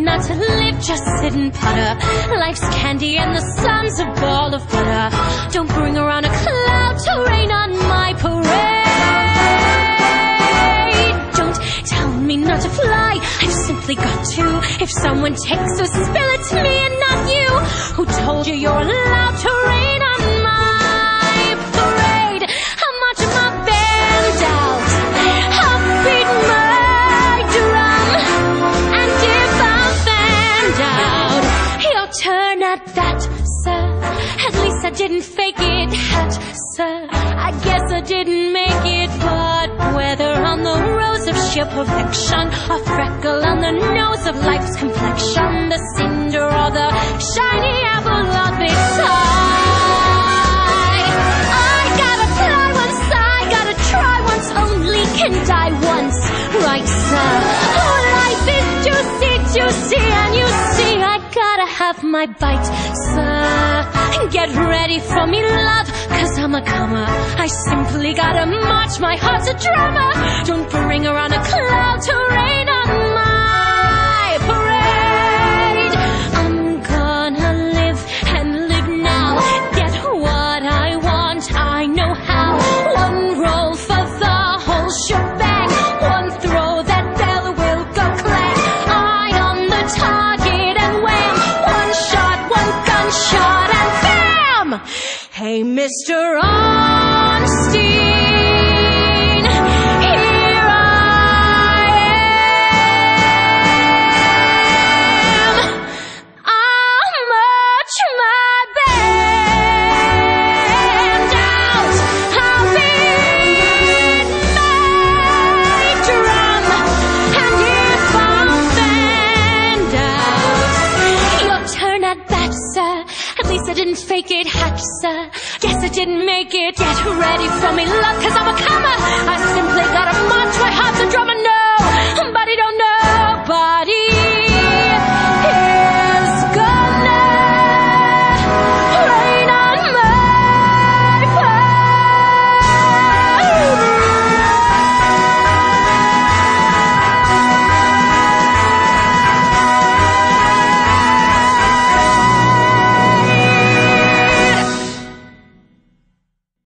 not to live, just sit and putter. Life's candy and the sun's a ball of butter. Don't bring around a cloud to rain on my parade. Don't tell me not to fly, I've simply got to. If someone takes a spill, it's me and not you. Who told you you're allowed to rain on my parade? I'll march my band out, I'll beat my drum, and if I'm fanned out, your turn at that, sir. At least I didn't fake it, hat, sir. I guess I didn't make it, but whether on the rose of sheer perfection, a freckle on the nose of life's complexion, the cinder or the shiny apple of its eye, I gotta fly once, I gotta try once, only can die once, right, sir? Oh, life is juicy, juicy, and you see I gotta have my bite, sir. Get ready for me, love, 'cause I'm a comer. I simply gotta march, my heart's a drummer. Don't bring around a cloud to rain on my parade. I'm gonna live and live now, get what I want, I know how. One roll for the whole shebang, one throw, that bell will go clang. Eye on the target and wham, one shot, one gunshot, and bam! Hey, Mr. Ornstein, here I am. I'll march my band out, I'll beat my drum, and if I'm fanned out, your turn at bat, sir. At least I didn't fake it, hat, sir. Guess I didn't make it. Get ready for me, love, 'cause I'm a comer. I simply gotta march, my heart's a drummer. No, but he don't know.